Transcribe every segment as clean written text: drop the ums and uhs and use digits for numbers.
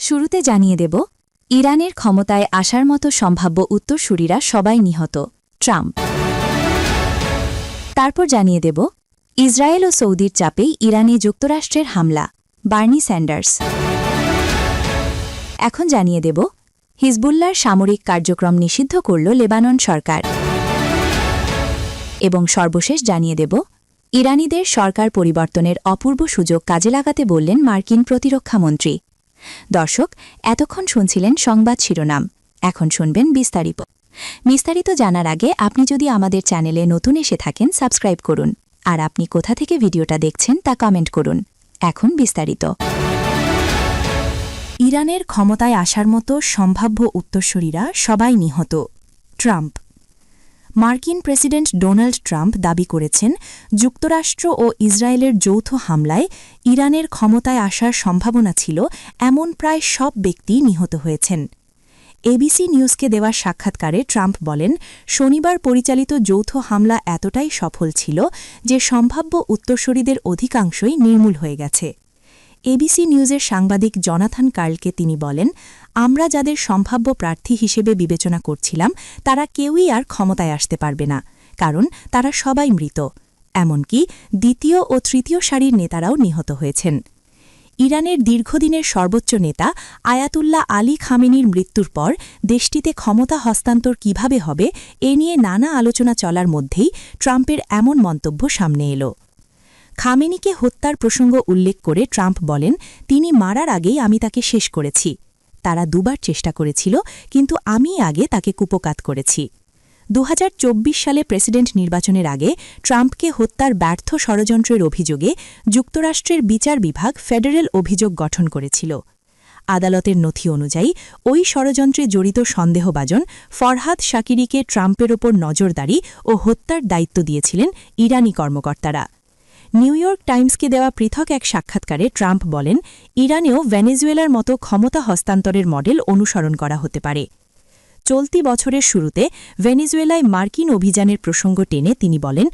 শুরুতে জানিয়ে দেব, ইরানের ক্ষমতায় আসার মতো সম্ভাব্য উত্তরসূরিরা সবাই নিহত, ট্রাম্প। তারপর জানিয়ে দেব, ইসরায়েল ও সৌদির চাপেই ইরানে যুক্তরাষ্ট্রের হামলা, বার্নি স্যান্ডার্স। এখন জানিয়ে দেব, হিজবুল্লাহর সামরিক কার্যক্রম নিষিদ্ধ করল লেবানন সরকার। এবং সর্বশেষ জানিয়ে দেব, ইরানিদের সরকার পরিবর্তনের অপূর্ব সুযোগ কাজে লাগাতে বললেন মার্কিন প্রতিরক্ষামন্ত্রী। দর্শক, এতক্ষণ শুনছিলেন সংবাদ শিরোনাম। এখন শুনবেন বিস্তারিত জানার আগে আপনি যদি আমাদের চ্যানেলে নতুন এসে থাকেন, সাবস্ক্রাইব করুন। আর আপনি কোথা থেকে ভিডিওটা দেখছেন তা কমেন্ট করুন। এখন বিস্তারিত। ইরানের ক্ষমতায় আসার মতো সম্ভাব্য উত্তরসূরিরা সবাই নিহত, ট্রাম্প। মার্কিন প্রেসিডেন্ট ডোনাল্ড ট্রাম্প দাবি করেছেন, যুক্তরাষ্ট্র ও ইসরায়েলের যৌথ হামলায় ইরানের ক্ষমতায় আসার সম্ভাবনা ছিল এমন প্রায় সব ব্যক্তি নিহত হয়েছেন। এবিসি নিউজকে দেওয়া সাক্ষাৎকারে ট্রাম্প বলেন, শনিবার পরিচালিত যৌথ হামলা এতটাই সফল ছিল যে সম্ভাব্য উত্তরসূরিদের অধিকাংশই নির্মূল হয়ে গেছে। এবিসি নিউজের সাংবাদিক জনাথন কার্লকে তিনি বলেন, আমরা যাদের সম্ভাব্য প্রার্থী হিসেবে বিবেচনা করছিলাম তারা কেউই আর ক্ষমতায় আসতে পারবে না, কারণ তারা সবাই মৃত। এমনকি দ্বিতীয় ও তৃতীয় সারির নেতারাও নিহত হয়েছেন। ইরানের দীর্ঘদিনের সর্বোচ্চ নেতা আয়াতুল্লাহ আলী খামেনির মৃত্যুর পর দেশটিতে ক্ষমতা হস্তান্তর কিভাবে হবে এ নিয়ে নানা আলোচনা চলার মধ্যেই ট্রাম্পের এমন মন্তব্য সামনে এল। খামেনিকে হত্যার প্রসঙ্গ উল্লেখ করে ট্রাম্প বলেন, তিনি মারার আগেই আমি তাকে শেষ করেছি। তারা দুবার চেষ্টা করেছিল, কিন্তু আমি আগে তাকে কুপকাত করেছি। 2024 সালে প্রেসিডেন্ট নির্বাচনের আগে ট্রাম্পকে হত্যার ব্যর্থ ষড়যন্ত্রের অভিযোগে যুক্তরাষ্ট্রের বিচার বিভাগ ফেডারেল অভিযোগ গঠন করেছিল। আদালতের নথি অনুযায়ী ওই ষড়যন্ত্রে জড়িত সন্দেহভাজন ফরহাদ শাকিরিকে ট্রাম্পের ওপর নজরদারি ও হত্যার দায়িত্ব দিয়েছিলেন ইরানি কর্মকর্তারা। নিউ ইয়র্ক টাইমসকে দেওয়া পৃথক এক সাক্ষাৎকারে ট্রাম্প বলেন, ইরানেও ভেনেজুয়েলার মতো ক্ষমতা হস্তান্তরের মডেল অনুসরণ করা হতে পারে। চলতি বছরের শুরুতে ভেনেজুয়েলায় মার্কিন অভিযানের প্রসঙ্গ টেনে তিনি বলেন,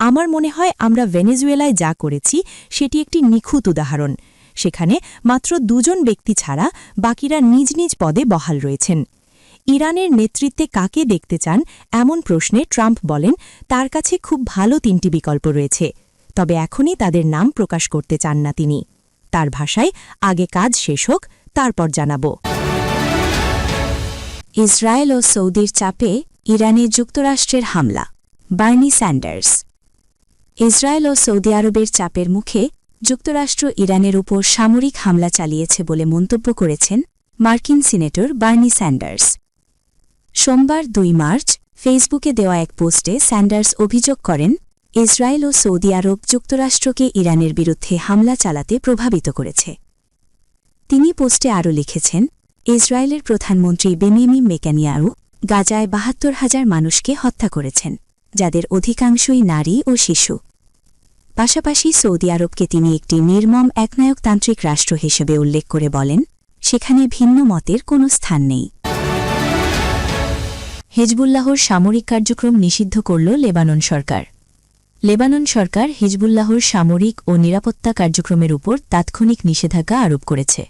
আমার মনে হয় আমরা ভেনেজুয়েলায় যা করেছি সেটি একটি নিখুঁত উদাহরণ। সেখানে মাত্র 2 জন ব্যক্তি ছাড়া বাকিরা নিজ নিজ পদে বহাল রয়েছেন। ইরানের নেতৃত্বে কাকে দেখতে চান এমন প্রশ্নে ট্রাম্প বলেন, তার কাছে খুব ভালো 3টি বিকল্প রয়েছে, তবে এখনই তাদের নাম প্রকাশ করতে চান না তিনি। তার ভাষায়, আগে কাজ শেষ হোক, তারপর জানাব। ইসরায়েল ও সৌদির চাপে ইরানে যুক্তরাষ্ট্রের হামলা, বার্নি স্যান্ডার্স। ইসরায়েল ও সৌদি আরবের চাপের মুখে যুক্তরাষ্ট্র ইরানের উপর সামরিক হামলা চালিয়েছে বলে মন্তব্য করেছেন মার্কিন সিনেটর বার্নি স্যান্ডার্স। সোমবার 2 মার্চ ফেসবুকে দেওয়া এক পোস্টে স্যান্ডার্স অভিযোগ করেন, ইসরায়েল ও সৌদি আরব যুক্তরাষ্ট্রকে ইরানের বিরুদ্ধে হামলা চালাতে প্রভাবিত করেছে। তিনি পোস্টে আরও লিখেছেন, ইসরায়েলের প্রধানমন্ত্রী বেনিয়ামিন নেতানিয়াহু গাজায় ৭২,০০০ মানুষকে হত্যা করেছেন, যাদের অধিকাংশই নারী ও শিশু। পাশাপাশি সৌদি আরবকে তিনি একটি নির্মম একনায়কতান্ত্রিক রাষ্ট্র হিসেবে উল্লেখ করে বলেন, সেখানে ভিন্ন মতের কোনো স্থান নেই। হিজবুল্লাহর সামরিক কার্যক্রম নিষিদ্ধ করল লেবানন সরকার। লেবানন সরকার হিজবুল্লাহর সামরিক ও নিরাপত্তা কার্যক্রমের উপর তাৎক্ষণিক নিষেধাজ্ঞা আরোপ করেছে।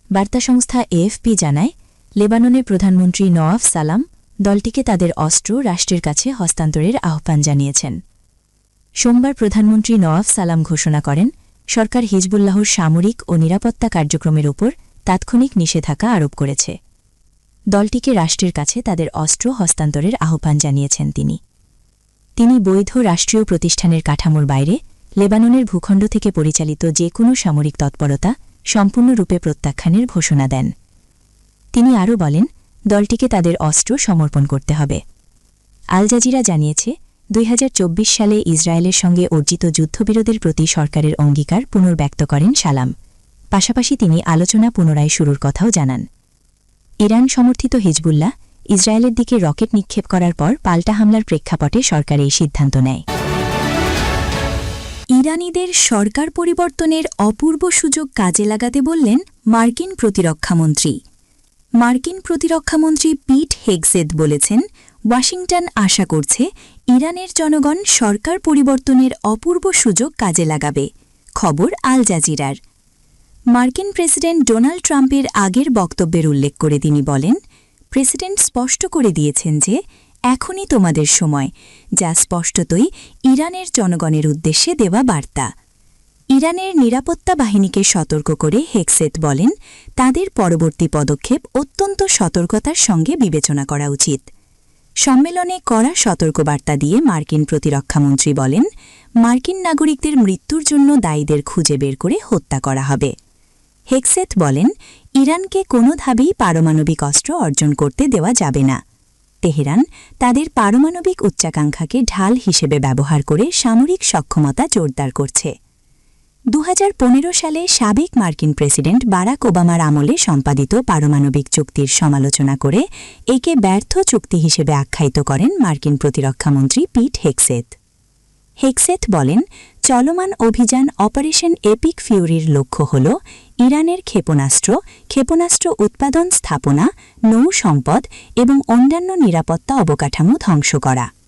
বার্তা সংস্থা এএফপি জানায়, লেবাননের প্রধানমন্ত্রী নওয়াফ সালাম দলটিকে তাদের অস্ত্র রাষ্ট্রের কাছে হস্তান্তরের আহ্বান জানিয়েছেন। সোমবার প্রধানমন্ত্রী নওয়াফ সালাম ঘোষণা করেন, সরকার হিজবুল্লাহর সামরিক ও নিরাপত্তা কার্যক্রমের উপর তাৎক্ষণিক নিষেধাজ্ঞা আরোপ করেছে। দলটিকে রাষ্ট্রের কাছে তাদের অস্ত্র হস্তান্তরের আহ্বান জানিয়েছেন তিনি বৈধ রাষ্ট্রীয় প্রতিষ্ঠানের কাঠামোর বাইরে লেবাননের ভূখণ্ড থেকে পরিচালিত যে কোনো সামরিক তৎপরতা সম্পূর্ণরূপে প্রত্যাখ্যানের ঘোষণা দেন। তিনি আরও বলেন, দলটিকে তাদের অস্ত্র সমর্পণ করতে হবে। আল জাজিরা জানিয়েছে, 2024 সালে ইসরায়েলের সঙ্গে অর্জিত যুদ্ধবিরোধের প্রতি সরকারের অঙ্গীকার পুনর্ব্যক্ত করেন সালাম। পাশাপাশি তিনি আলোচনা পুনরায় শুরুর কথাও জানান। ইরান সমর্থিত হিজবুল্লাহ ইসরায়েলের দিকে রকেট নিক্ষেপ করার পর পাল্টা হামলার প্রেক্ষাপটে সরকার এই সিদ্ধান্ত নেয়। ইরানিদের সরকার পরিবর্তনের অপূর্ব সুযোগ কাজে লাগাতে বললেন মার্কিন প্রতিরক্ষামন্ত্রী। মার্কিন প্রতিরক্ষামন্ত্রী পিট হেগসেথ বলেছেন, ওয়াশিংটন আশা করছে ইরানের জনগণ সরকার পরিবর্তনের অপূর্ব সুযোগ কাজে লাগাবে। খবর আল জাজিরার। মার্কিন প্রেসিডেন্ট ডোনাল্ড ট্রাম্পের আগের বক্তব্যের উল্লেখ করে তিনি বলেন, প্রেসিডেন্ট স্পষ্ট করে দিয়েছেন যে এখনই তোমাদের সময়, যা স্পষ্টতই ইরানের জনগণের উদ্দেশ্যে দেওয়া বার্তা। ইরানের নিরাপত্তা বাহিনীকে সতর্ক করে হেক্সেথ বলেন, তাদের পরবর্তী পদক্ষেপ অত্যন্ত সতর্কতার সঙ্গে বিবেচনা করা উচিত। সম্মেলনে কড়া সতর্কবার্তা দিয়ে মার্কিন প্রতিরক্ষামন্ত্রী বলেন, মার্কিন নাগরিকদের মৃত্যুর জন্য দায়ীদের খুঁজে বের করে হত্যা করা হবে। হেক্সেথ বলেন, ইরানকে কোনোভাবেই পারমাণবিক অস্ত্র অর্জন করতে দেওয়া যাবে না। তেহরান তাদের পারমাণবিক উচ্চাকাঙ্ক্ষাকে ঢাল হিসেবে ব্যবহার করে সামরিক সক্ষমতা জোরদার করছে। 2015 সালে সাবেক মার্কিন প্রেসিডেন্ট বারাক ওবামার আমলে সম্পাদিত পারমাণবিক চুক্তির সমালোচনা করে একে ব্যর্থ চুক্তি হিসেবে আখ্যায়িত করেন মার্কিন প্রতিরক্ষামন্ত্রী পিট হেক্সেথ। হেক্সেথ বলেন, চলমান অভিযান অপারেশন এপিক ফিউরির লক্ষ্য হল ইরানের ক্ষেপণাস্ত্র উৎপাদন স্থাপনা, নৌ সম্পদ এবং অন্যান্য নিরাপত্তা অবকাঠামো ধ্বংস করা।